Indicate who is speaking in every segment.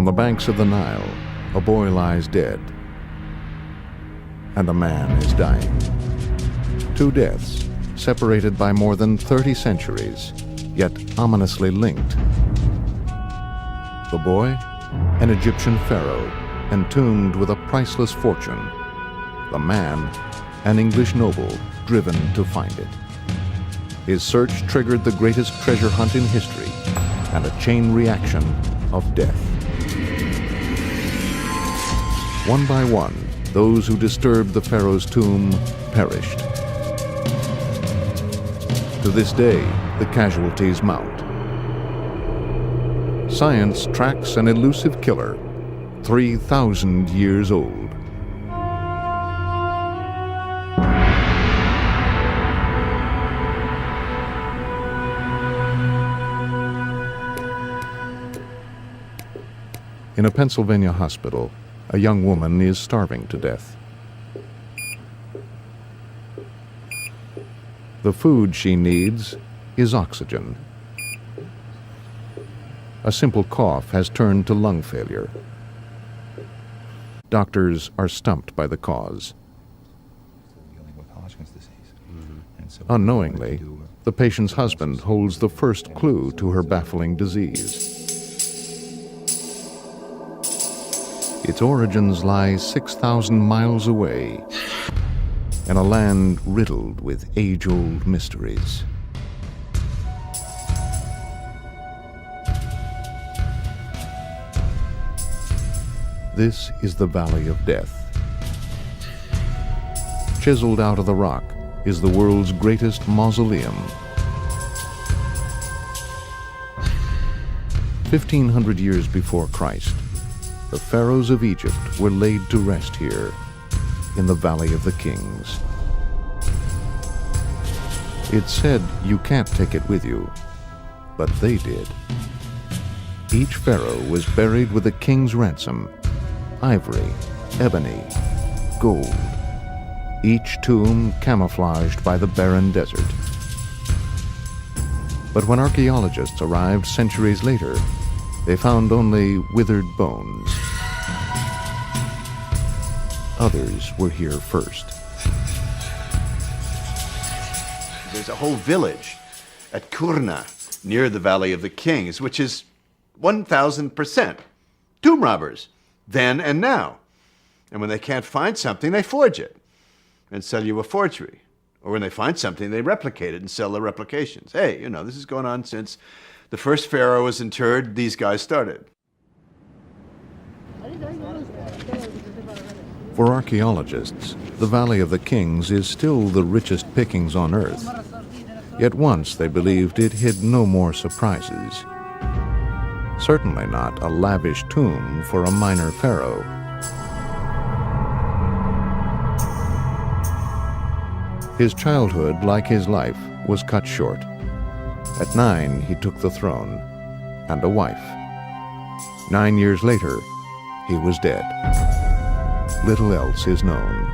Speaker 1: the banks of the Nile, a boy lies dead, and a man is dying. Two deaths, separated by more than 30 centuries, yet ominously linked. The boy, an Egyptian pharaoh, entombed with a priceless fortune. The man, an English noble, driven to find it. His search triggered the greatest treasure hunt in history and a chain reaction of death. One by one, those who disturbed the pharaoh's tomb perished. To this day, the casualties mount. Science tracks an elusive killer, 3,000 years old. In a Pennsylvania hospital, a young woman is starving to death. The food she needs is oxygen. A simple cough has turned to lung failure. Doctors are stumped by the cause. Unknowingly, the patient's husband holds the first clue to her baffling disease. Its origins lie 6,000 miles away, in a land riddled with age-old mysteries. This is the Valley of Death. Chiseled out of the rock is the world's greatest mausoleum. 1,500 years before Christ, the pharaohs of Egypt were laid to rest here in the Valley of the Kings. It's said you can't take it with you, but they did. Each pharaoh was buried with a king's ransom: ivory, ebony, gold. Each tomb camouflaged by the barren desert. But when archaeologists arrived centuries later, they found only withered bones. Others were here first.
Speaker 2: There's a whole village at Kurna, near the Valley of the Kings, which is 1,000% tomb robbers, then and now. And when they can't find something, they forge it and sell you a forgery. Or when they find something, they replicate it and sell the replications. Hey, you know, this is going on since the first pharaoh was interred, these guys started.
Speaker 1: For archaeologists, the Valley of the Kings is still the richest pickings on earth. Yet once they believed it hid no more surprises. Certainly not a lavish tomb for a minor pharaoh. His childhood, like his life, was cut short. At 9, he took the throne, and a wife. 9 years later, he was dead. Little else is known.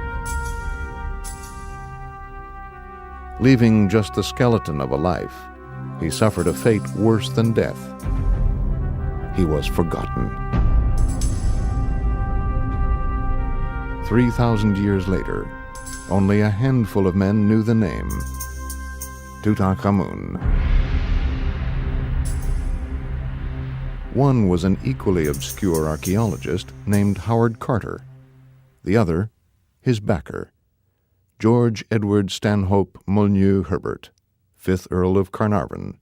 Speaker 1: Leaving just the skeleton of a life, he suffered a fate worse than death. He was forgotten. 3,000 years later, only a handful of men knew the name: Tutankhamun. One was an equally obscure archaeologist named Howard Carter. The other, his backer, George Edward Stanhope Molyneux Herbert, 5th Earl of Carnarvon.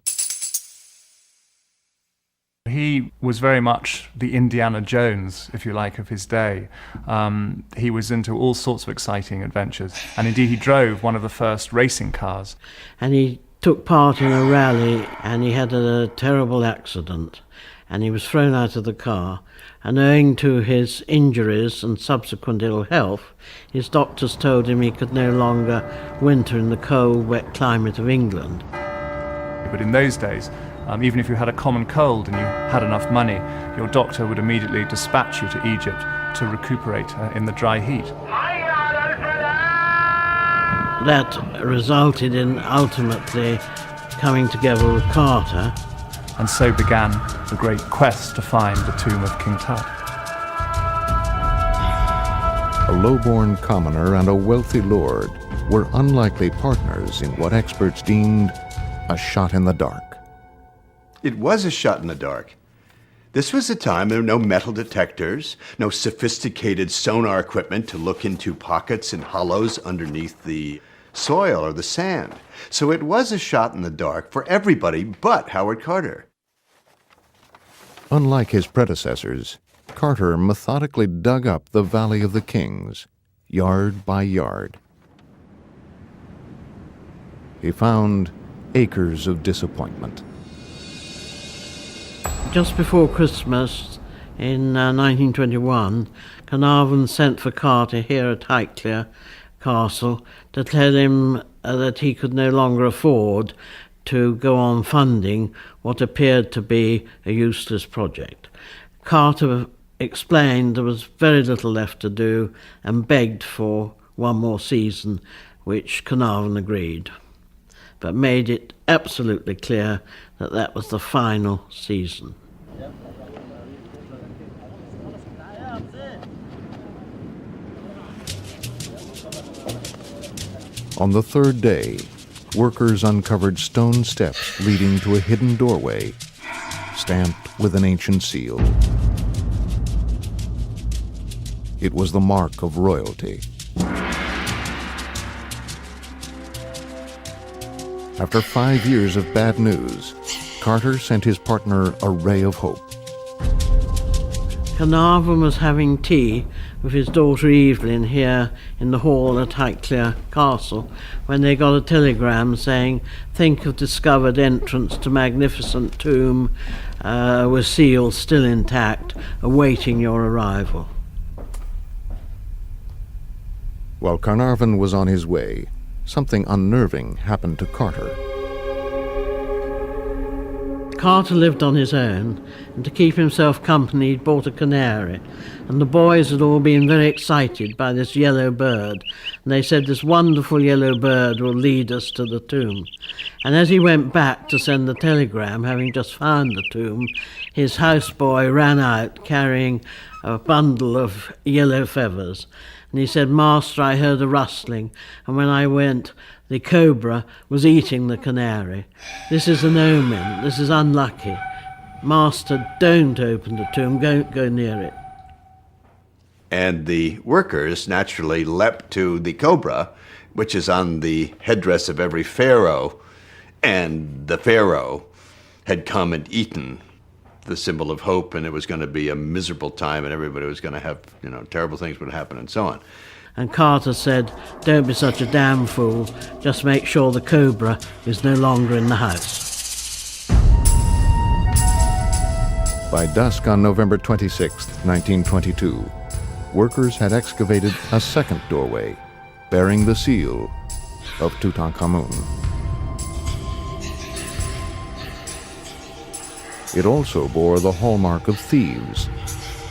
Speaker 3: He was very much the Indiana Jones, if you like, of his day. He was into all sorts of exciting adventures, and indeed he drove one of the first racing cars.
Speaker 4: And he took part in a rally, and he had a terrible accident, and he was thrown out of the car, and owing to his injuries and subsequent ill health, his doctors told him he could no longer winter in the cold, wet climate of England.
Speaker 3: But in those days, even if you had a common cold and you had enough money, your doctor would immediately dispatch you to Egypt to recuperate in the dry heat.
Speaker 4: That resulted in ultimately coming together with Carter,
Speaker 3: and so began the great quest to find the tomb of King Tut.
Speaker 1: A low-born commoner and a wealthy lord were unlikely partners in what experts deemed a shot in the dark.
Speaker 2: It was a shot in the dark. This was a time there were no metal detectors, no sophisticated sonar equipment to look into pockets and hollows underneath the soil or the sand. So it was a shot in the dark for everybody but Howard Carter.
Speaker 1: Unlike his predecessors, Carter methodically dug up the Valley of the Kings, yard by yard. He found acres of disappointment.
Speaker 4: Just before Christmas in 1921, Carnarvon sent for Carter here at Highclere Castle to tell him that he could no longer afford to go on funding what appeared to be a useless project. Carter explained there was very little left to do and begged for one more season, which Carnarvon agreed, but made it absolutely clear that that was the final season.
Speaker 1: On the third day, workers uncovered stone steps leading to a hidden doorway, stamped with an ancient seal. It was the mark of royalty. After 5 years of bad news, Carter sent his partner a ray of hope.
Speaker 4: Carnarvon was having tea with his daughter Evelyn here in the hall at Highclere Castle when they got a telegram saying, "Think of discovered entrance to magnificent tomb with seal still intact, awaiting your arrival."
Speaker 1: While Carnarvon was on his way, something unnerving happened to Carter.
Speaker 4: Carter lived on his own, and to keep himself company he'd bought a canary, and the boys had all been very excited by this yellow bird, and they said this wonderful yellow bird will lead us to the tomb. And as he went back to send the telegram, having just found the tomb, his houseboy ran out carrying a bundle of yellow feathers, and he said, "Master, I heard a rustling, and when I went, the cobra was eating the canary. This is an omen. This is unlucky. Master, don't open the tomb. Don't go near it."
Speaker 2: And the workers naturally leapt to the cobra, which is on the headdress of every pharaoh, and the pharaoh had come and eaten the symbol of hope, and it was going to be a miserable time, and everybody was going to have, terrible things would happen, and so on.
Speaker 4: And Carter said, "Don't be such a damn fool. Just make sure the cobra is no longer in the house."
Speaker 1: By dusk on November 26, 1922, workers had excavated a second doorway bearing the seal of Tutankhamun. It also bore the hallmark of thieves,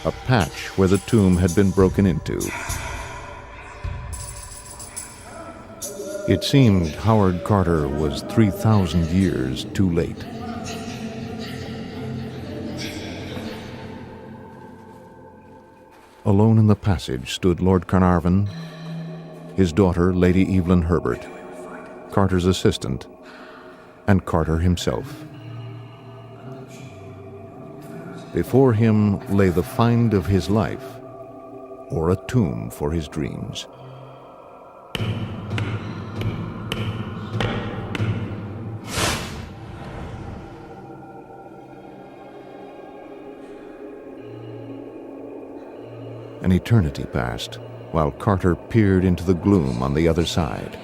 Speaker 1: a patch where the tomb had been broken into. It seemed Howard Carter was 3,000 years too late. Alone in the passage stood Lord Carnarvon, his daughter, Lady Evelyn Herbert, Carter's assistant, and Carter himself. Before him lay the find of his life, or a tomb for his dreams. An eternity passed, while Carter peered into the gloom on the other side.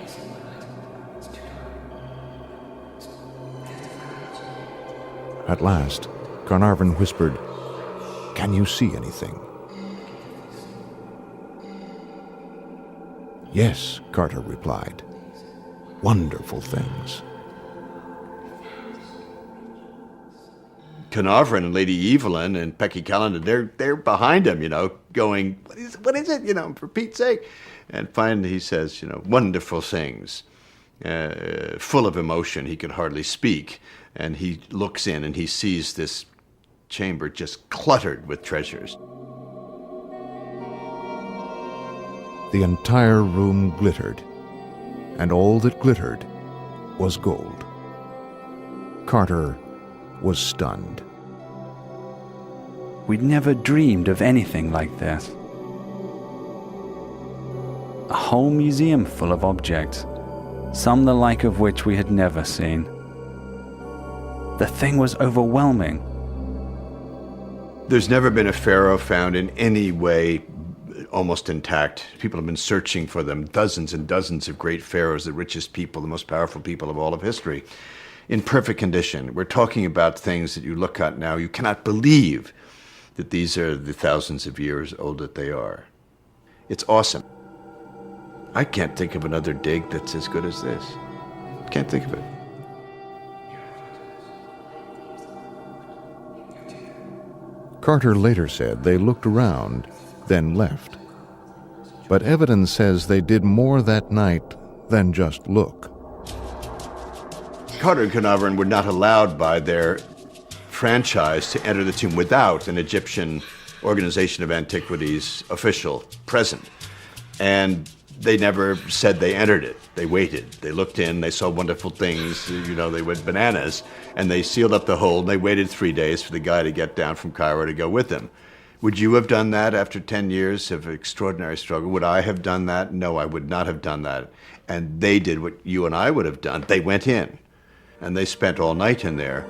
Speaker 1: At last, Carnarvon whispered, "Can you see anything?" "Yes," Carter replied. "Wonderful things."
Speaker 2: Carnarvon and Lady Evelyn and Pecky Callender, they're behind him, going, what is it, for Pete's sake? And finally he says, wonderful things, full of emotion. He could hardly speak. And he looks in and he sees this chamber just cluttered with treasures.
Speaker 1: The entire room glittered, and all that glittered was gold. Carter was stunned.
Speaker 5: We'd never dreamed of anything like this. A whole museum full of objects, some the like of which we had never seen. The thing was overwhelming.
Speaker 2: There's never been a pharaoh found in any way almost intact. People have been searching for them. Dozens and dozens of great pharaohs, the richest people, the most powerful people of all of history, in perfect condition. We're talking about things that you look at now, you cannot believe that these are the thousands of years old that they are. It's awesome. I can't think of another dig that's as good as this. Can't think of it.
Speaker 1: Carter later said they looked around, then left. But evidence says they did more that night than just look.
Speaker 2: Carter and Carnarvon were not allowed by their franchise to enter the tomb without an Egyptian Organization of Antiquities official present. And they never said they entered it. They waited. They looked in, they saw wonderful things, they went bananas, and they sealed up the hole, and they waited 3 days for the guy to get down from Cairo to go with them. Would you have done that after 10 years of extraordinary struggle? Would I have done that? No, I would not have done that. And they did what you and I would have done. They went in, and they spent all night in there.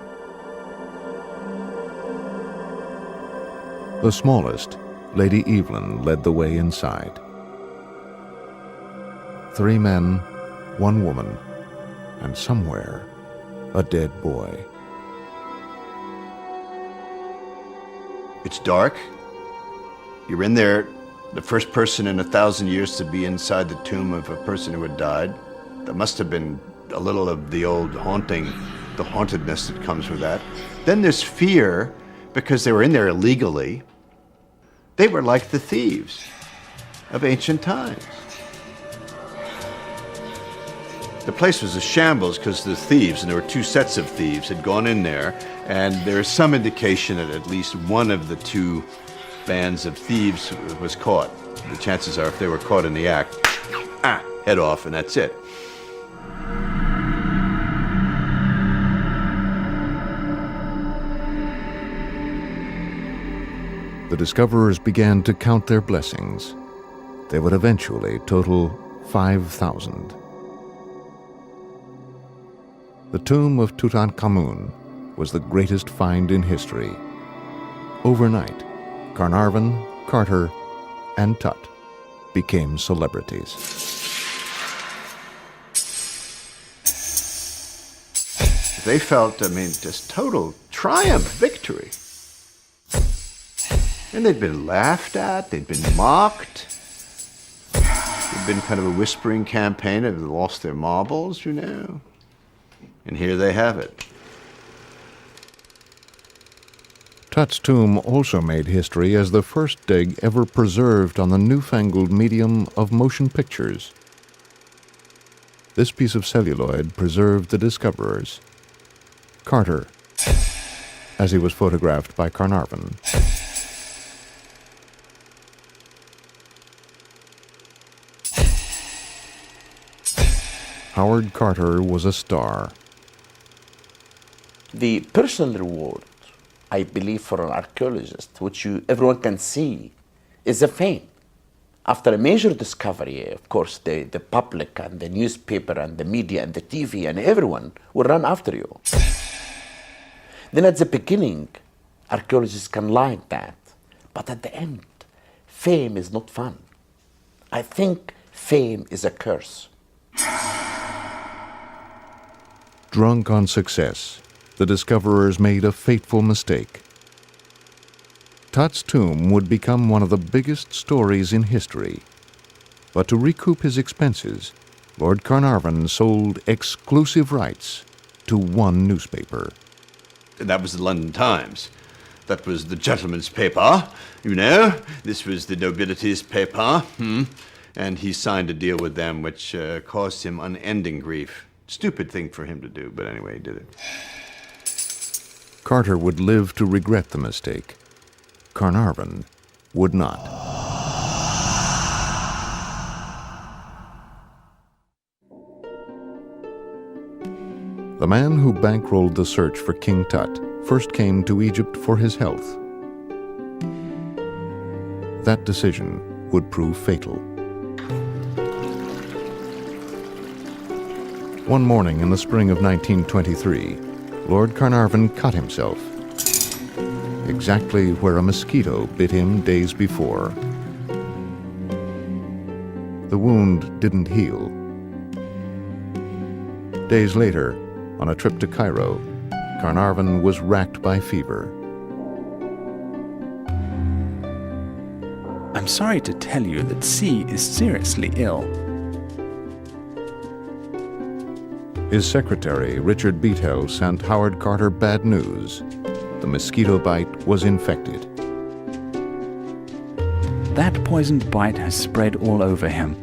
Speaker 1: The smallest, Lady Evelyn, led the way inside. 3 men, 1 woman, and somewhere, a dead boy.
Speaker 2: It's dark. You're in there, the first person in 1,000 years to be inside the tomb of a person who had died. There must have been a little of the old haunting, the hauntedness that comes with that. Then there's fear, because they were in there illegally. They were like the thieves of ancient times. The place was a shambles because the thieves, and there were 2 sets of thieves, had gone in there, and there is some indication that at least one of the 2 bands of thieves was caught. The chances are if they were caught in the act, head off, and that's it.
Speaker 1: The discoverers began to count their blessings. They would eventually total 5,000. The tomb of Tutankhamun was the greatest find in history. Overnight, Carnarvon, Carter, and Tut became celebrities.
Speaker 2: They felt, just total triumph, victory. And they'd been laughed at, they'd been mocked. It'd been kind of a whispering campaign, they'd lost their marbles, And here they have it.
Speaker 1: Tut's tomb also made history as the first dig ever preserved on the newfangled medium of motion pictures. This piece of celluloid preserved the discoverers. Carter, as he was photographed by Carnarvon. Howard Carter was a star.
Speaker 6: The personal reward, I believe, for an archaeologist, which everyone can see, is the fame. After a major discovery, of course, the public and the newspaper and the media and the TV and everyone will run after you. Then at the beginning, archaeologists can like that. But at the end, fame is not fun. I think fame is a curse.
Speaker 1: Drunk on success, the discoverers made a fateful mistake. Tut's tomb would become one of the biggest stories in history. But to recoup his expenses, Lord Carnarvon sold exclusive rights to one newspaper.
Speaker 2: That was the London Times. That was the gentleman's paper, This was the nobility's paper. And he signed a deal with them which caused him unending grief. Stupid thing for him to do, but anyway, he did it.
Speaker 1: Carter would live to regret the mistake. Carnarvon would not. The man who bankrolled the search for King Tut first came to Egypt for his health. That decision would prove fatal. One morning in the spring of 1923, Lord Carnarvon cut himself, exactly where a mosquito bit him days before. The wound didn't heal. Days later, on a trip to Cairo, Carnarvon was racked by fever.
Speaker 5: I'm sorry to tell you that C is seriously ill.
Speaker 1: His secretary, Richard Beathell, sent Howard Carter bad news. The mosquito bite was infected.
Speaker 5: That poisoned bite has spread all over him.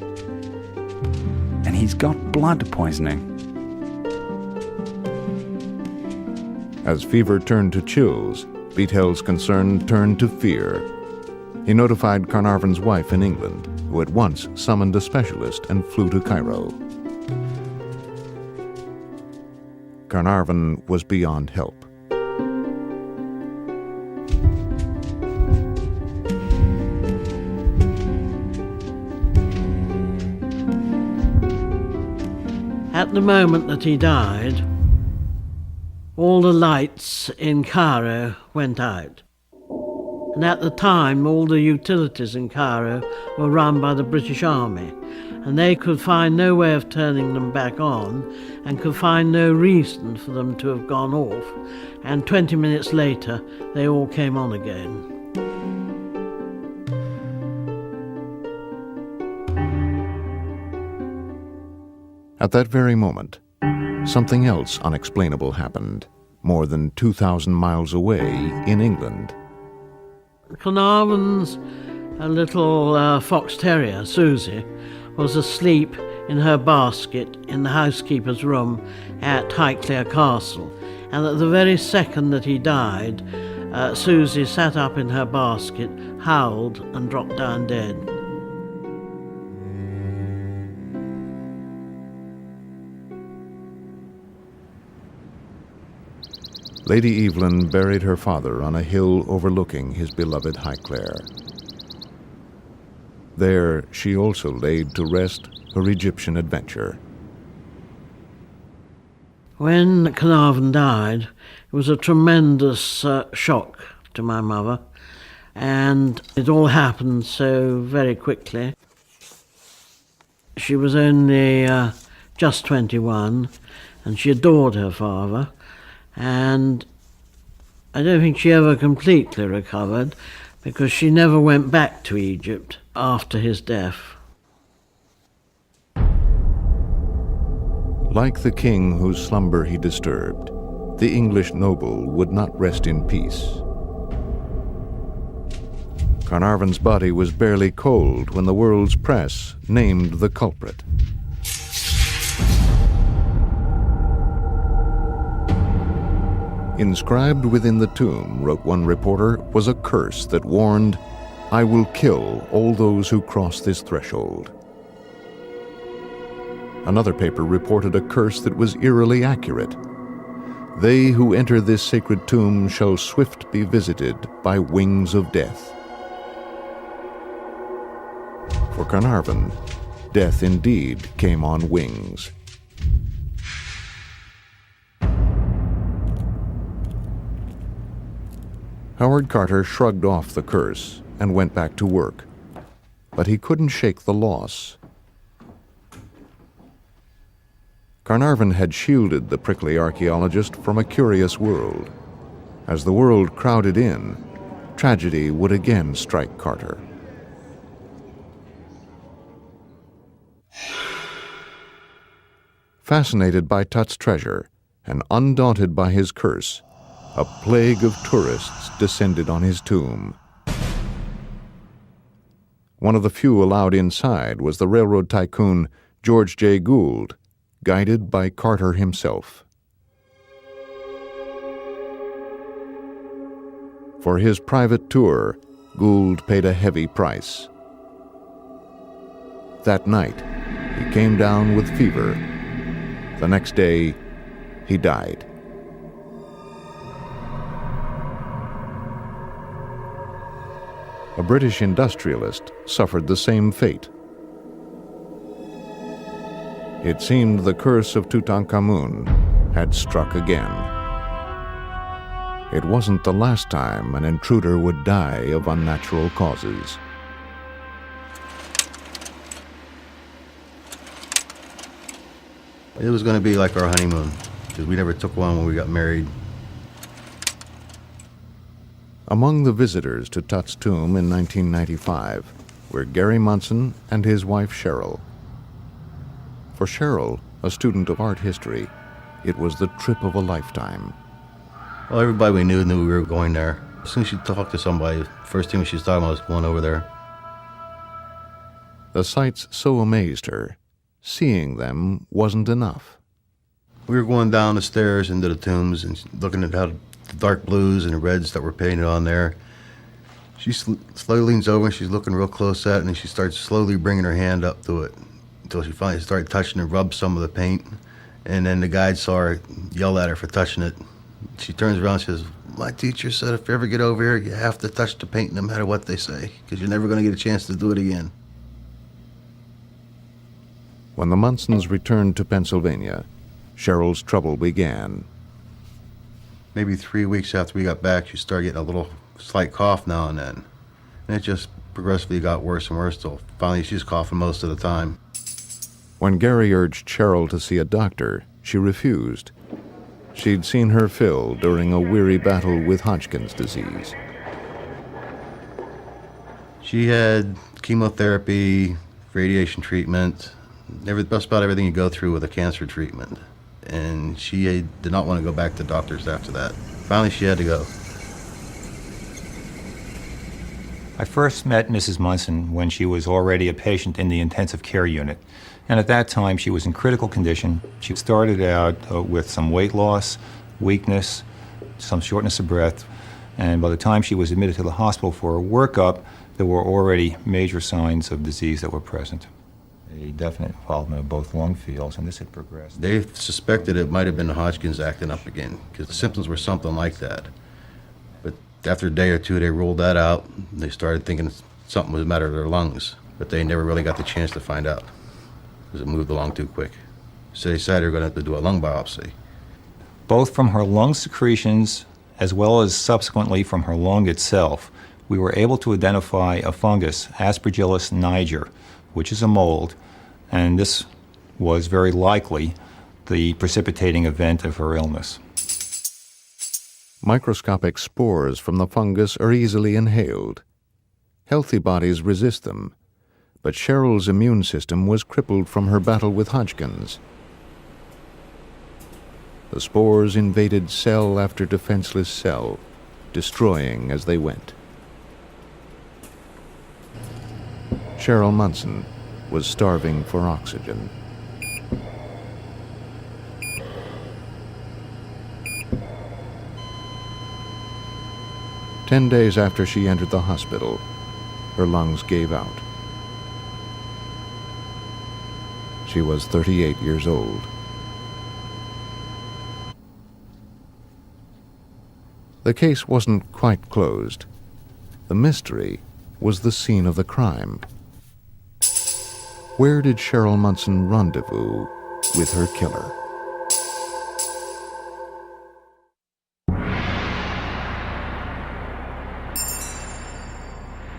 Speaker 5: And he's got blood poisoning.
Speaker 1: As fever turned to chills, Beathell's concern turned to fear. He notified Carnarvon's wife in England, who at once summoned a specialist and flew to Cairo. Carnarvon was beyond help.
Speaker 4: At the moment that he died, all the lights in Cairo went out. And at the time, all the utilities in Cairo were run by the British Army, and they could find no way of turning them back on and could find no reason for them to have gone off. And 20 minutes later, they all came on again.
Speaker 1: At that very moment, something else unexplainable happened, more than 2,000 miles away in England.
Speaker 4: Carnarvon's little fox terrier, Susie, was asleep in her basket in the housekeeper's room at Highclere Castle. And at the very second that he died, Susie sat up in her basket, howled and dropped down dead.
Speaker 1: Lady Evelyn buried her father on a hill overlooking his beloved Highclere. There she also laid to rest her Egyptian adventure.
Speaker 4: When Carnarvon died, it was a tremendous shock to my mother, and it all happened so very quickly. She was only just 21, and she adored her father, and I don't think she ever completely recovered because she never went back to Egypt after his death.
Speaker 1: Like the king whose slumber he disturbed, the English noble would not rest in peace. Carnarvon's body was barely cold when the world's press named the culprit. Inscribed within the tomb, wrote one reporter, was a curse that warned, "I will kill all those who cross this threshold." Another paper reported a curse that was eerily accurate. "They who enter this sacred tomb shall swift be visited by wings of death." For Carnarvon, death indeed came on wings. Howard Carter shrugged off the curse and went back to work, but he couldn't shake the loss. Carnarvon had shielded the prickly archaeologist from a curious world. As the world crowded in, tragedy would again strike Carter. Fascinated by Tut's treasure and undaunted by his curse, a plague of tourists descended on his tomb. One of the few allowed inside was the railroad tycoon George J. Gould, guided by Carter himself. For his private tour, Gould paid a heavy price. That night, he came down with fever. The next day, he died. A British industrialist suffered the same fate. It seemed the curse of Tutankhamun had struck again. It wasn't the last time an intruder would die of unnatural causes.
Speaker 7: It was going to be like our honeymoon, because we never took one when we got married.
Speaker 1: Among the visitors to Tut's tomb in 1995 were Gary Munson and his wife Cheryl. For Cheryl, a student of art history, it was the trip of a lifetime.
Speaker 7: Well, everybody we knew we were going there. As soon as she talked to somebody, first thing she was talking about was going over there.
Speaker 1: The sights so amazed her, seeing them wasn't enough.
Speaker 7: We were going down the stairs into the tombs and looking at how the dark blues and the reds that were painted on there. She slowly leans over and she's looking real close at it, and then she starts slowly bringing her hand up to it until she finally started touching and rubbed some of the paint. And then the guide saw her, yell at her for touching it. She turns around and says, "My teacher said if you ever get over here, you have to touch the paint no matter what they say, because you're never going to get a chance to do it again."
Speaker 1: When the Munsons returned to Pennsylvania, Cheryl's trouble began.
Speaker 7: Maybe 3 weeks after we got back, she started getting a little slight cough now and then. And it just progressively got worse and worse till finally she's coughing most of the time.
Speaker 1: When Gary urged Cheryl to see a doctor, she refused. She'd seen her fill during a weary battle with Hodgkin's disease.
Speaker 7: She had chemotherapy, radiation treatment, just about everything you go through with a cancer treatment. And she did not want to go back to doctors after that. Finally, she had to go.
Speaker 8: I first met Mrs. Munson when she was already a patient in the intensive care unit. And at that time, she was in critical condition. She started out with some weight loss, weakness, some shortness of breath. And by the time she was admitted to the hospital for a workup, there were already major signs of disease that were present. A definite involvement of both lung fields, and this had progressed.
Speaker 7: They suspected it might have been Hodgkin's acting up again, because the symptoms were something like that. But after a day or two, they ruled that out. They started thinking something was the matter with their lungs, but they never really got the chance to find out, because it moved along too quick. So they decided they were going to have to do a lung biopsy.
Speaker 8: Both from her lung secretions, as well as subsequently from her lung itself, we were able to identify a fungus, Aspergillus niger, which is a mold, and this was very likely the precipitating event of her illness.
Speaker 1: Microscopic spores from the fungus are easily inhaled. Healthy bodies resist them, but Cheryl's immune system was crippled from her battle with Hodgkin's. The spores invaded cell after defenseless cell, destroying as they went. Cheryl Munson was starving for oxygen. "10 days after she entered the hospital, her lungs gave out. She was 38 years old. The case wasn't quite closed. The mystery was the scene of the crime. Where did Cheryl Munson rendezvous with her killer?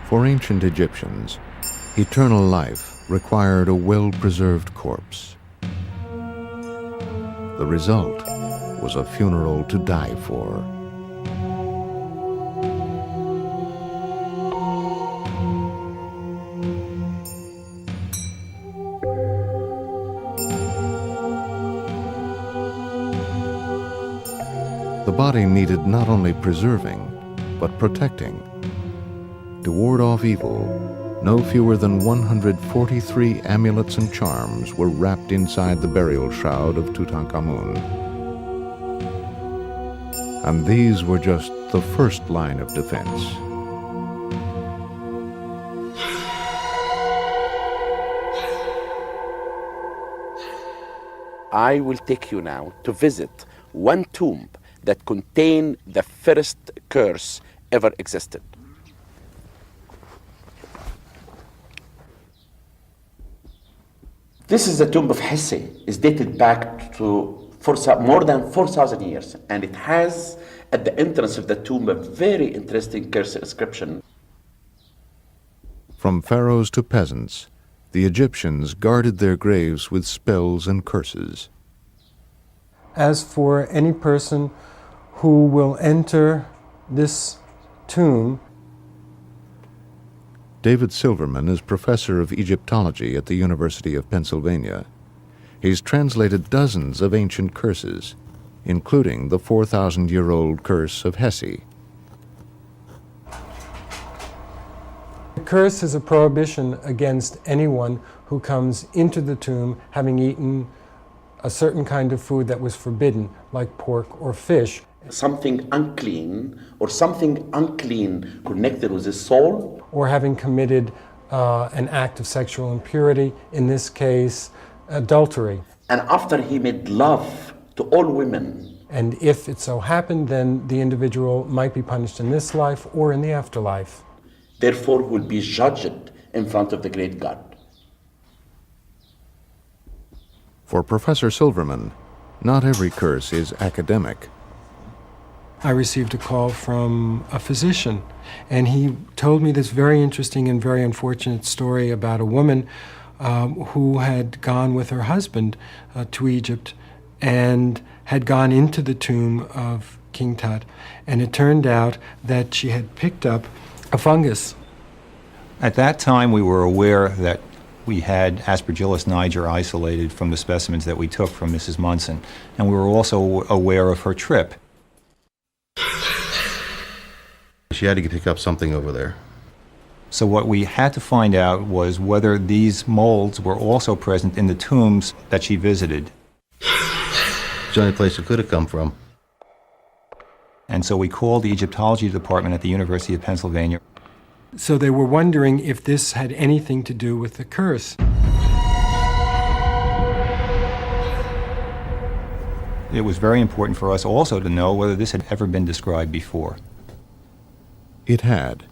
Speaker 1: For ancient Egyptians, eternal life required a well-preserved corpse. The result was a funeral to die for. The body needed not only preserving, but protecting. To ward off evil, no fewer than 143 amulets and charms were wrapped inside the burial shroud of Tutankhamun. And these were just the first line of defense.
Speaker 6: I will take you now to visit one tomb that contained the first curse ever existed. This is the tomb of Hesse. It's dated back to more than 4,000 years, and it has at the entrance of the tomb a very interesting curse inscription.
Speaker 1: From pharaohs to peasants, the Egyptians guarded their graves with spells and curses.
Speaker 9: As for any person who will enter this tomb,
Speaker 1: David Silverman is professor of Egyptology at the University of Pennsylvania. He's translated dozens of ancient curses, including the 4,000-year-old curse of Hesse.
Speaker 9: the curse is a prohibition against anyone who comes into the tomb having eaten a certain kind of food that was forbidden, like pork or fish.
Speaker 6: Something unclean or something unclean connected with his soul.
Speaker 9: Or having committed an act of sexual impurity, in this case, adultery.
Speaker 6: And after he made love to all women.
Speaker 9: And if it so happened, then the individual might be punished in this life or in the afterlife.
Speaker 6: Therefore will be judged in front of the great God.
Speaker 1: For Professor Silverman, not every curse is academic.
Speaker 9: I received a call from a physician, and he told me this very interesting and very unfortunate story about a woman who had gone with her husband to Egypt and had gone into the tomb of King Tut, and it turned out that she had picked up a fungus.
Speaker 8: At that time, we were aware that we had Aspergillus niger isolated from the specimens that we took from Mrs. Munson, and we were also aware of her trip.
Speaker 7: She had to pick up something over there.
Speaker 8: So what we had to find out was whether these molds were also present in the tombs that she visited.
Speaker 7: It's the only place it could have come from.
Speaker 8: And so we called the Egyptology department at the University of Pennsylvania.
Speaker 9: So they were wondering if this had anything to do with the curse.
Speaker 8: It was very important for us also to know whether this had ever been described before.
Speaker 1: It had.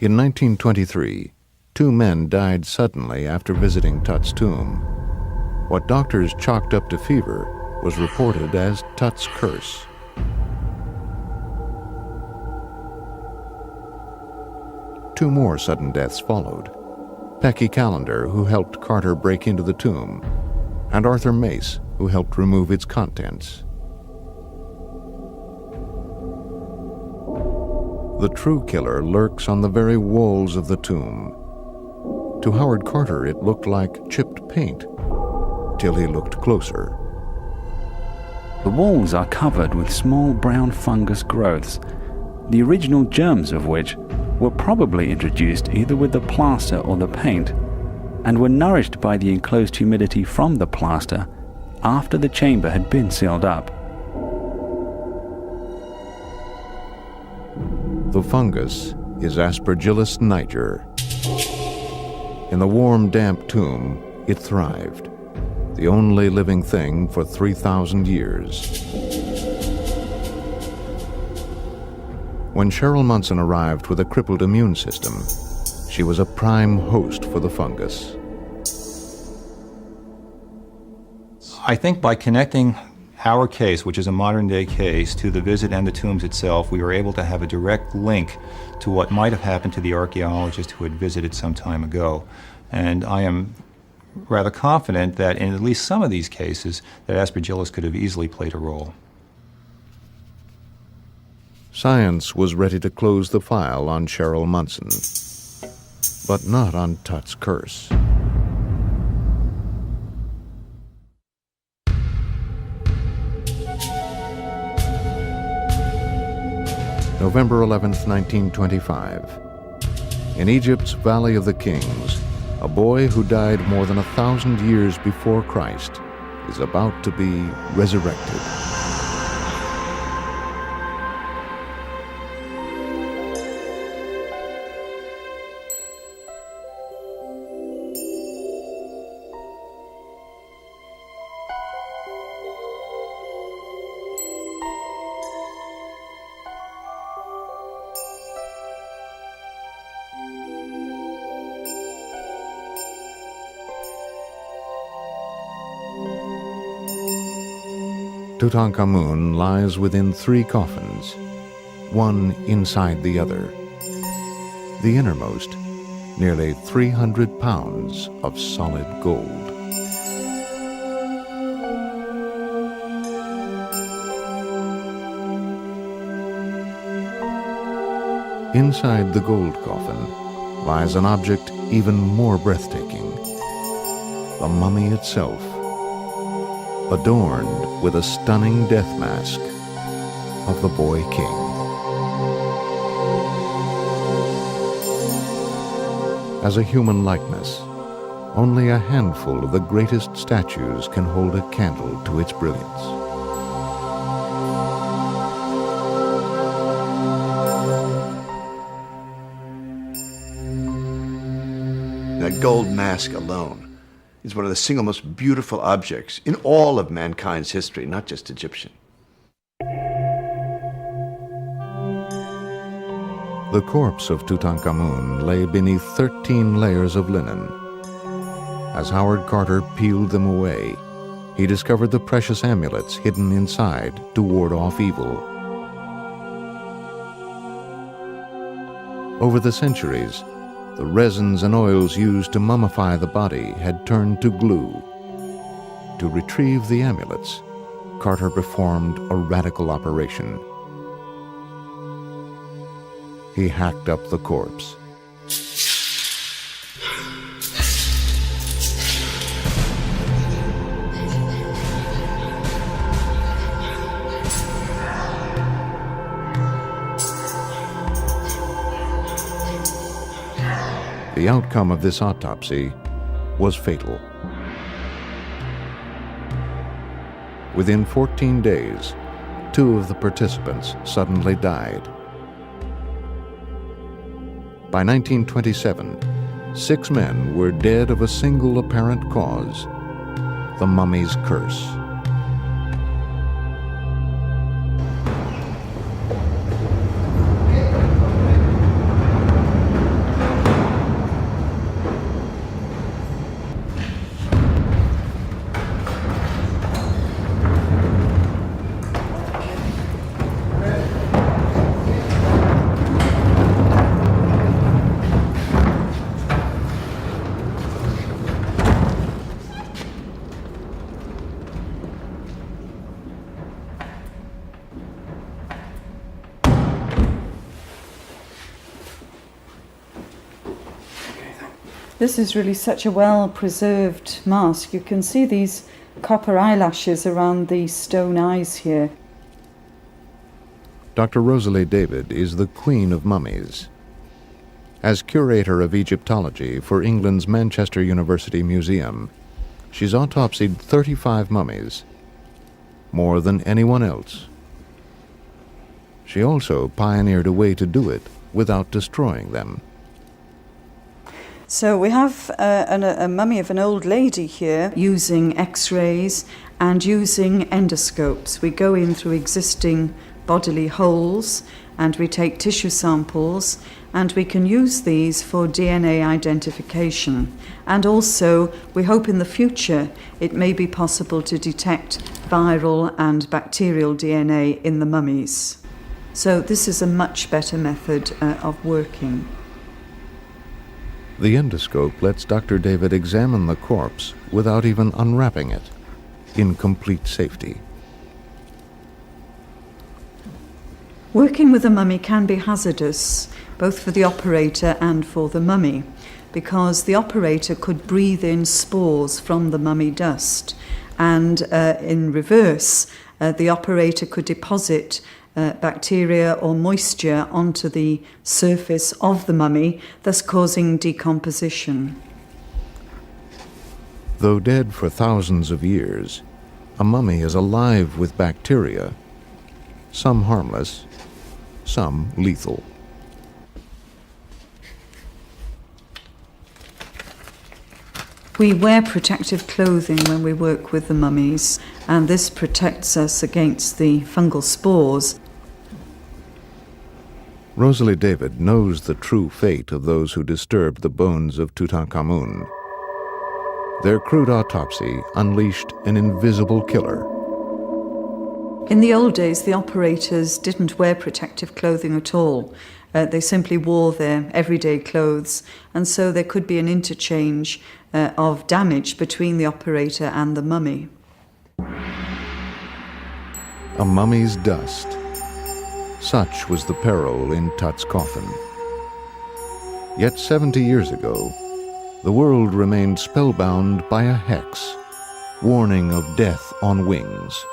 Speaker 1: In 1923, 2 men died suddenly after visiting Tut's tomb. What doctors chalked up to fever was reported as Tut's curse. Two more sudden deaths followed. Pecky Callender, who helped Carter break into the tomb, and Arthur Mace, who helped remove its contents. The true killer lurks on the very walls of the tomb. To Howard Carter, it looked like chipped paint, till he looked closer.
Speaker 5: The walls are covered with small brown fungus growths, the original germs of which were probably introduced either with the plaster or the paint, and were nourished by the enclosed humidity from the plaster after the chamber had been sealed up.
Speaker 1: The fungus is Aspergillus niger. In the warm, damp tomb, it thrived, the only living thing for 3,000 years. When Cheryl Munson arrived with a crippled immune system, she was a prime host for the fungus.
Speaker 8: I think by connecting our case, which is a modern-day case, to the visit and the tombs itself, we were able to have a direct link to what might have happened to the archaeologist who had visited some time ago. And I am rather confident that in at least some of these cases, that Aspergillus could have easily played a role.
Speaker 1: Science was ready to close the file on Cheryl Munson, but not on Tut's curse. November 11th, 1925. In Egypt's Valley of the Kings, a boy who died more than 1,000 years before Christ is about to be resurrected. Tutankhamun lies within 3 coffins, one inside the other. The innermost, nearly 300 pounds of solid gold. Inside the gold coffin lies an object even more breathtaking, the mummy itself, adorned with a stunning death mask of the boy king. As a human likeness, only a handful of the greatest statues can hold a candle to its brilliance.
Speaker 2: That gold mask alone is one of the single most beautiful objects in all of mankind's history, not just Egyptian.
Speaker 1: The corpse of Tutankhamun lay beneath 13 layers of linen. As Howard Carter peeled them away, he discovered the precious amulets hidden inside to ward off evil. Over the centuries, the resins and oils used to mummify the body had turned to glue. To retrieve the amulets, Carter performed a radical operation. He hacked up the corpse. The outcome of this autopsy was fatal. Within 14 days, 2 of the participants suddenly died. By 1927, 6 men were dead of a single apparent cause, the mummy's curse.
Speaker 10: This is really such a well-preserved mask. You can see these copper eyelashes around the stone eyes here.
Speaker 1: Dr. Rosalie David is the queen of mummies. As curator of Egyptology for England's Manchester University Museum, she's autopsied 35 mummies, more than anyone else. She also pioneered a way to do it without destroying them.
Speaker 10: So we have a mummy of an old lady here using x-rays and using endoscopes. We go in through existing bodily holes and we take tissue samples and we can use these for DNA identification. And also, we hope in the future it may be possible to detect viral and bacterial DNA in the mummies. So this is a much better method of working.
Speaker 1: The endoscope lets Dr. David examine the corpse without even unwrapping it, in complete safety.
Speaker 10: Working with a mummy can be hazardous, both for the operator and for the mummy, because the operator could breathe in spores from the mummy dust, and in reverse, the operator could deposit bacteria or moisture onto the surface of the mummy, thus causing decomposition.
Speaker 1: Though dead for thousands of years, a mummy is alive with bacteria, some harmless, some lethal.
Speaker 10: We wear protective clothing when we work with the mummies, and this protects us against the fungal spores.
Speaker 1: Rosalie David knows the true fate of those who disturbed the bones of Tutankhamun. Their crude autopsy unleashed an invisible killer.
Speaker 10: In the old days, the operators didn't wear protective clothing at all. They simply wore their everyday clothes, and so there could be an interchange of damage between the operator and the mummy.
Speaker 1: A mummy's dust. Such was the peril in Tut's coffin. Yet 70 years ago, the world remained spellbound by a hex, warning of death on wings.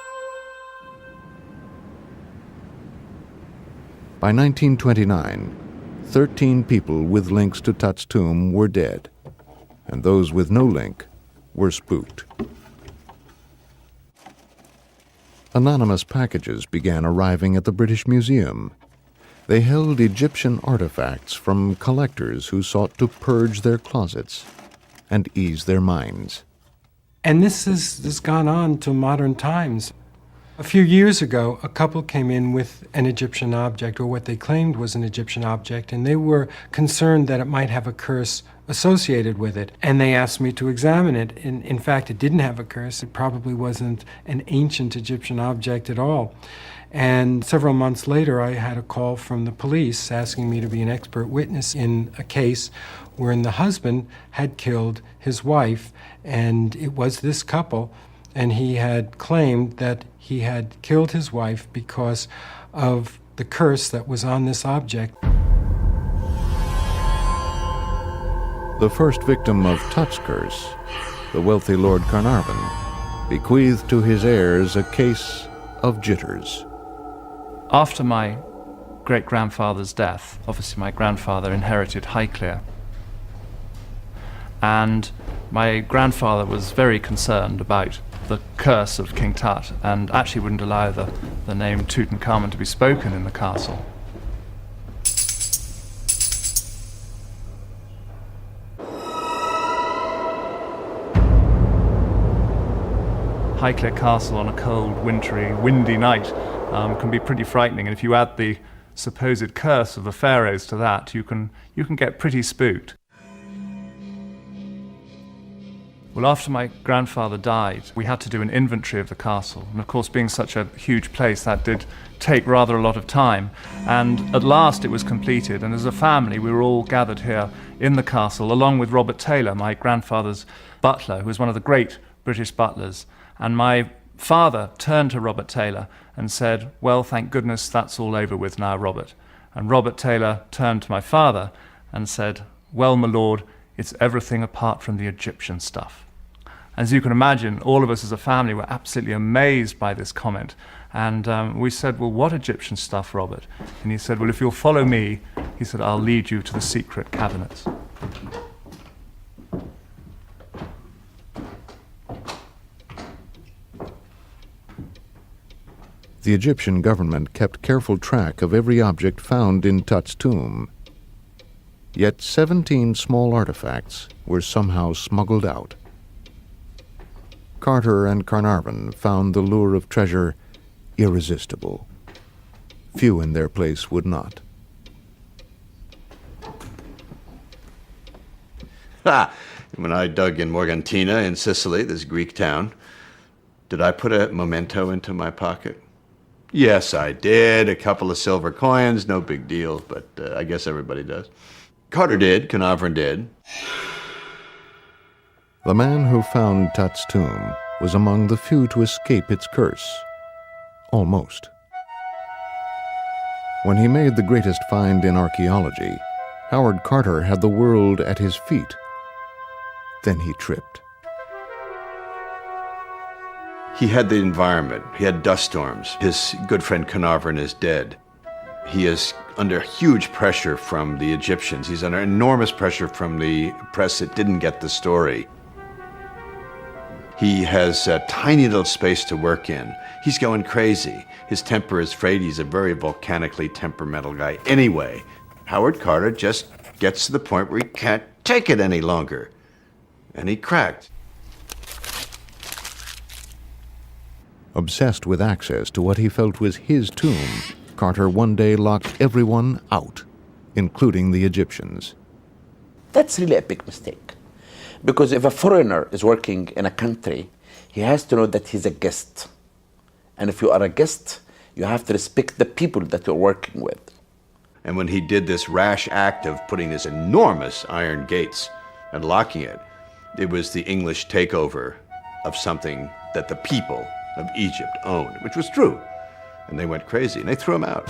Speaker 1: By 1929, 13 people with links to Tut's tomb were dead, and those with no link were spooked. Anonymous packages began arriving at the British Museum. They held Egyptian artifacts from collectors who sought to purge their closets and ease their minds.
Speaker 9: And this has gone on to modern times. A few years ago, a couple came in with an Egyptian object, or what they claimed was an Egyptian object, and they were concerned that it might have a curse associated with it. And they asked me to examine it. In fact, it didn't have a curse. It probably wasn't an ancient Egyptian object at all. And several months later, I had a call from the police asking me to be an expert witness in a case wherein the husband had killed his wife, and it was this couple, and he had claimed that he had killed his wife because of the curse that was on this object.
Speaker 1: The first victim of Tut's curse, the wealthy Lord Carnarvon, bequeathed to his heirs a case of jitters.
Speaker 3: After my great-grandfather's death, obviously my grandfather inherited Highclere. And my grandfather was very concerned about the curse of King Tut, and actually wouldn't allow the name Tutankhamun to be spoken in the castle. Highclere Castle on a cold, wintry, windy night can be pretty frightening, and if you add the supposed curse of the pharaohs to that, you can get pretty spooked. Well, after my grandfather died, we had to do an inventory of the castle, and of course, being such a huge place, that did take rather a lot of time. And at last it was completed, and as a family we were all gathered here in the castle, along with Robert Taylor, my grandfather's butler, who was one of the great British butlers. And my father turned to Robert Taylor and said, "Well, thank goodness that's all over with now, Robert." And Robert Taylor turned to my father and said, "Well, my lord, it's everything apart from the Egyptian stuff." As you can imagine, all of us as a family were absolutely amazed by this comment. And we said, "Well, what Egyptian stuff, Robert?" And he said, "Well, if you'll follow me," he said, "I'll lead you to the secret cabinets."
Speaker 1: The Egyptian government kept careful track of every object found in Tut's tomb. Yet 17 small artifacts were somehow smuggled out. Carter and Carnarvon found the lure of treasure irresistible. Few in their place would not.
Speaker 2: When I dug in Morgantina in Sicily, this Greek town, did I put a memento into my pocket? Yes, I did. A couple of silver coins, no big deal, but I guess everybody does. Carter did, Carnarvon did.
Speaker 1: The man who found Tut's tomb was among the few to escape its curse. Almost. When he made the greatest find in archaeology, Howard Carter had the world at his feet. Then he tripped.
Speaker 2: He had the environment. He had dust storms. His good friend Carnarvon is dead. He is under huge pressure from the Egyptians. He's under enormous pressure from the press that didn't get the story. He has a tiny little space to work in. He's going crazy. His temper is frayed. He's a very volcanically temperamental guy. Anyway, Howard Carter just gets to the point where he can't take it any longer. And he cracked.
Speaker 1: Obsessed with access to what he felt was his tomb, Carter one day locked everyone out, including the Egyptians.
Speaker 6: That's really a big mistake. Because if a foreigner is working in a country, he has to know that he's a guest. And if you are a guest, you have to respect the people that you're working with.
Speaker 2: And when he did this rash act of putting these enormous iron gates and locking it, it was the English takeover of something that the people of Egypt owned, which was true. And they went crazy, and they threw him out.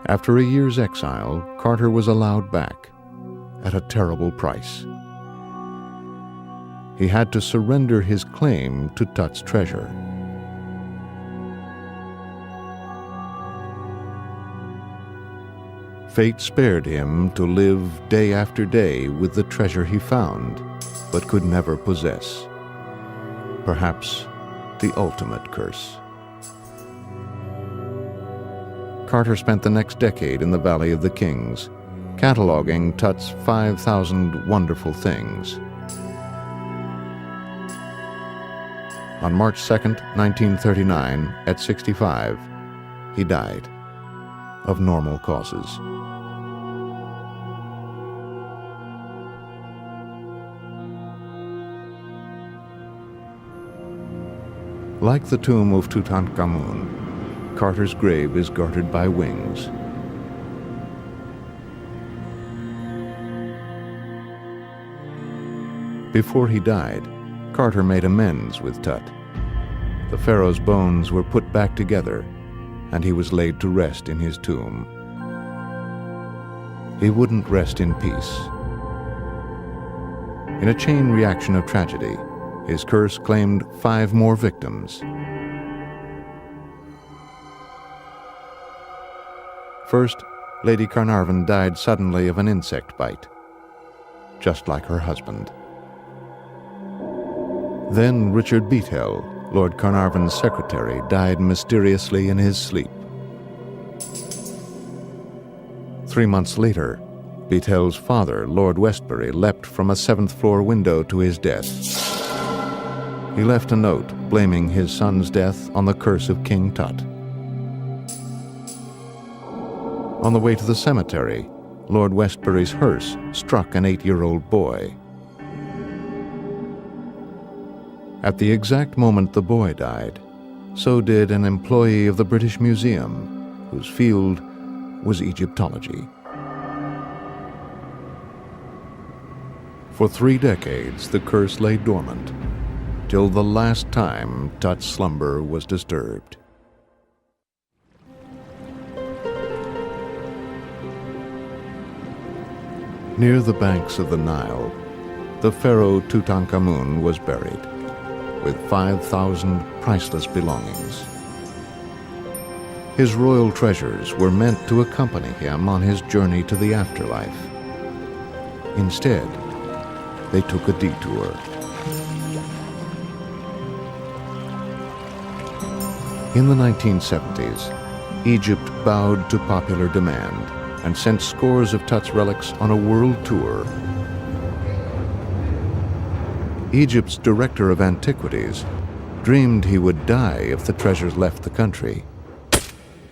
Speaker 1: After a year's exile, Carter was allowed back at a terrible price. He had to surrender his claim to Tut's treasure. Fate spared him to live day after day with the treasure he found, but could never possess. Perhaps the ultimate curse. Carter spent the next decade in the Valley of the Kings, cataloging Tut's 5,000 wonderful things. On March 2nd, 1939, at 65, he died of normal causes. Like the tomb of Tutankhamun, Carter's grave is guarded by wings. Before he died, Carter made amends with Tut. The pharaoh's bones were put back together, and he was laid to rest in his tomb. He wouldn't rest in peace. In a chain reaction of tragedy, his curse claimed 5 more victims. First, Lady Carnarvon died suddenly of an insect bite, just like her husband. Then Richard Beathell, Lord Carnarvon's secretary, died mysteriously in his sleep. 3 months later, Beathell's father, Lord Westbury, leapt from a 7th-floor window to his death. He left a note blaming his son's death on the curse of King Tut. On the way to the cemetery, Lord Westbury's hearse struck an 8-year-old boy. At the exact moment the boy died, so did an employee of the British Museum, whose field was Egyptology. For 3 decades, the curse lay dormant, till the last time Tut's slumber was disturbed. Near the banks of the Nile, the pharaoh Tutankhamun was buried, with 5,000 priceless belongings. His royal treasures were meant to accompany him on his journey to the afterlife. Instead, they took a detour. In the 1970s, Egypt bowed to popular demand and sent scores of Tut's relics on a world tour. Egypt's director of antiquities dreamed he would die if the treasures left the country.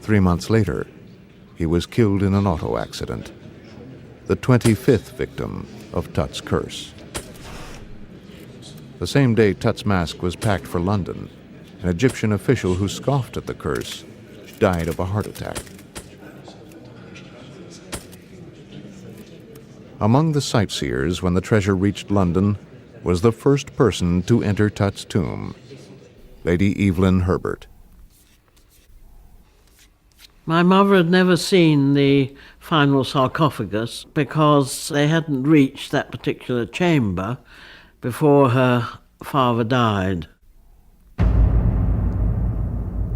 Speaker 1: 3 months later, he was killed in an auto accident, the 25th victim of Tut's curse. The same day Tut's mask was packed for London, an Egyptian official who scoffed at the curse died of a heart attack. Among the sightseers when the treasure reached London was the first person to enter Tut's tomb, Lady Evelyn Herbert.
Speaker 4: My mother had never seen the final sarcophagus because they hadn't reached that particular chamber before her father died.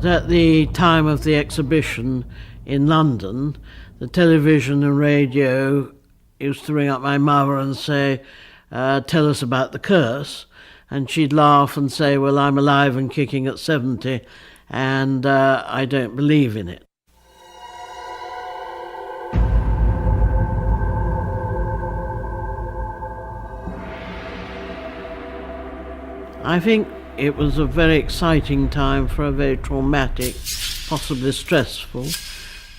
Speaker 4: At the time of the exhibition in London, the television and radio used to ring up my mother and say, tell us about the curse. And she'd laugh and say, well, I'm alive and kicking at 70, and I don't believe in it. I think it was a very exciting time for a very traumatic, possibly stressful,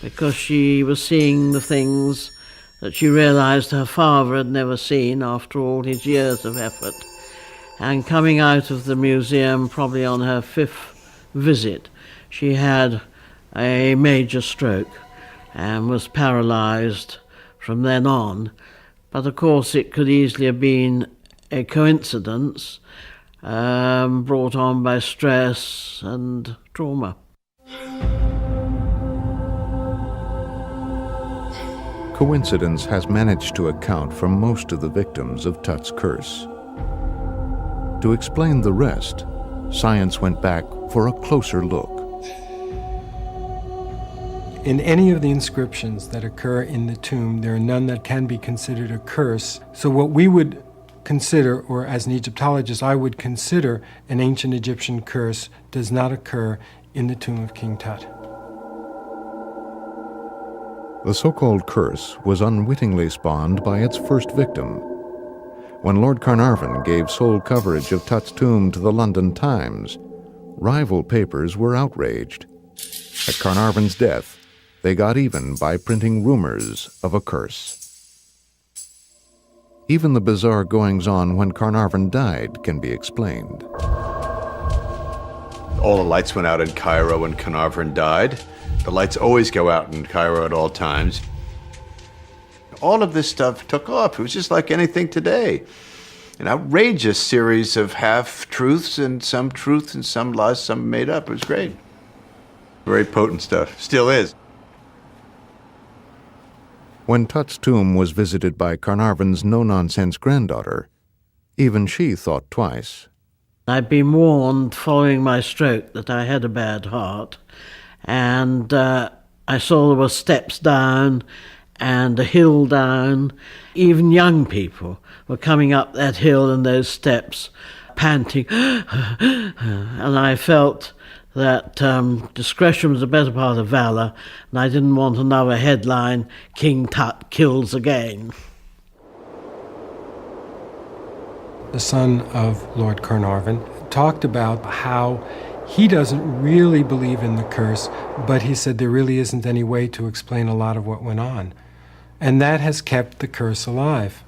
Speaker 4: because she was seeing the things that she realised her father had never seen after all his years of effort. And coming out of the museum, probably on her 5th visit, she had a major stroke and was paralysed from then on. But of course it could easily have been a coincidence brought on by stress and trauma.
Speaker 1: Coincidence has managed to account for most of the victims of Tut's curse. To explain the rest, science went back for a closer look.
Speaker 9: In any of the inscriptions that occur in the tomb, there are none that can be considered a curse. So what we would consider, or as an Egyptologist I would consider an ancient Egyptian curse, does not occur in the tomb of King Tut.
Speaker 1: The so-called curse was unwittingly spawned by its first victim. When Lord Carnarvon gave sole coverage of Tut's tomb to the London Times, rival papers were outraged. At Carnarvon's death, they got even by printing rumors of a curse. Even the bizarre goings-on when Carnarvon died can be explained.
Speaker 2: All the lights went out in Cairo when Carnarvon died. The lights always go out in Cairo at all times. All of this stuff took off. It was just like anything today. An outrageous series of half-truths and some truth and some lies, some made up. It was great. Very potent stuff. Still is.
Speaker 1: When Tut's tomb was visited by Carnarvon's no-nonsense granddaughter, even she thought twice.
Speaker 4: I'd been warned following my stroke that I had a bad heart, and I saw there were steps down and a hill down. Even young people were coming up that hill and those steps, panting, and I felt that discretion was the better part of valour, and I didn't want another headline, King Tut kills again.
Speaker 9: The son of Lord Carnarvon talked about how he doesn't really believe in the curse, but he said there really isn't any way to explain a lot of what went on. And that has kept the curse alive.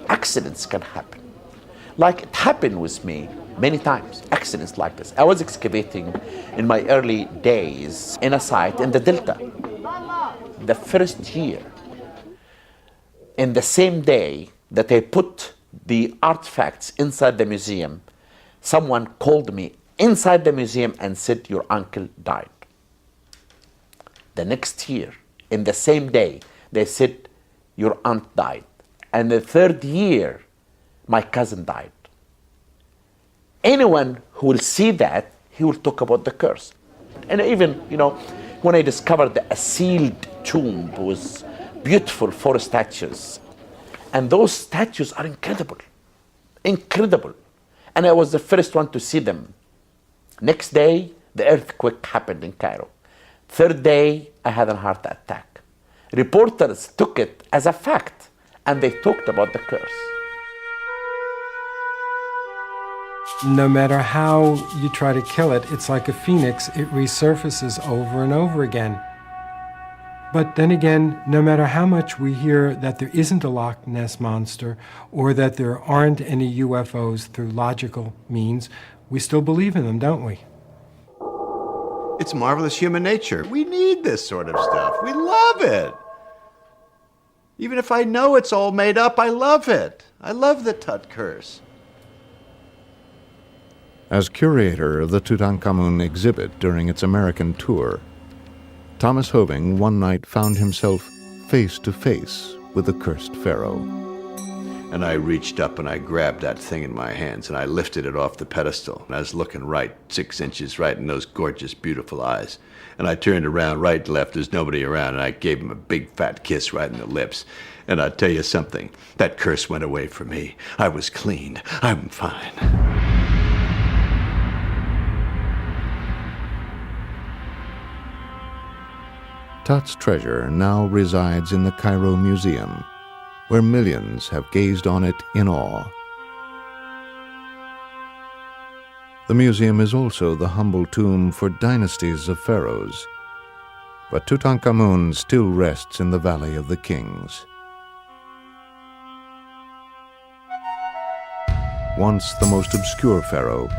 Speaker 6: Accidents can happen. Like it happened with me many times, accidents like this. I was excavating in my early days in a site in the Delta. The first year, in the same day that I put the artifacts inside the museum, someone called me inside the museum and said, "Your uncle died." The next year, in the same day, they said, "Your aunt died." And the third year, my cousin died. Anyone who will see that, he will talk about the curse. And even, when I discovered a sealed tomb with beautiful 4 statues, and those statues are incredible, incredible. And I was the first one to see them. Next day, the earthquake happened in Cairo. Third day, I had a heart attack. Reporters took it as a fact, and they talked about the curse.
Speaker 9: No matter how you try to kill it, it's like a phoenix, it resurfaces over and over again. But then again, no matter how much we hear that there isn't a Loch Ness monster or that there aren't any UFOs through logical means, we still believe in them, don't we?
Speaker 2: It's marvelous human nature. We need this sort of stuff. We love it. Even if I know it's all made up, I love it. I love the Tut curse.
Speaker 1: As curator of the Tutankhamun exhibit during its American tour, Thomas Hoving one night found himself face to face with the cursed pharaoh.
Speaker 2: And I reached up and I grabbed that thing in my hands and I lifted it off the pedestal. And I was looking right, 6 inches right in those gorgeous, beautiful eyes. And I turned around, right, left, there's nobody around, and I gave him a big fat kiss right in the lips. And I'll tell you something, that curse went away from me. I was clean. I'm fine.
Speaker 1: Tut's treasure now resides in the Cairo Museum, where millions have gazed on it in awe. The museum is also the humble tomb for dynasties of pharaohs. But Tutankhamun still rests in the Valley of the Kings. Once the most obscure pharaoh,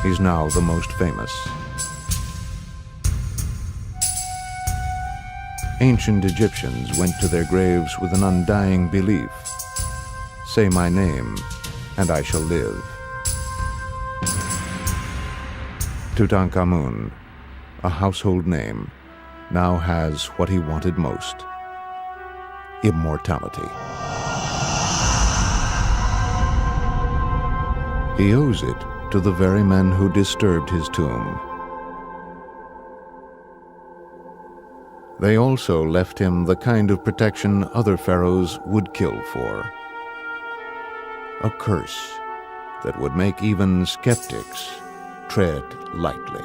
Speaker 1: he's now the most famous. Ancient Egyptians went to their graves with an undying belief. Say my name, and I shall live. Tutankhamun, a household name, now has what he wanted most: immortality. He owes it to the very men who disturbed his tomb. They also left him the kind of protection other pharaohs would kill for. A curse that would make even skeptics tread lightly.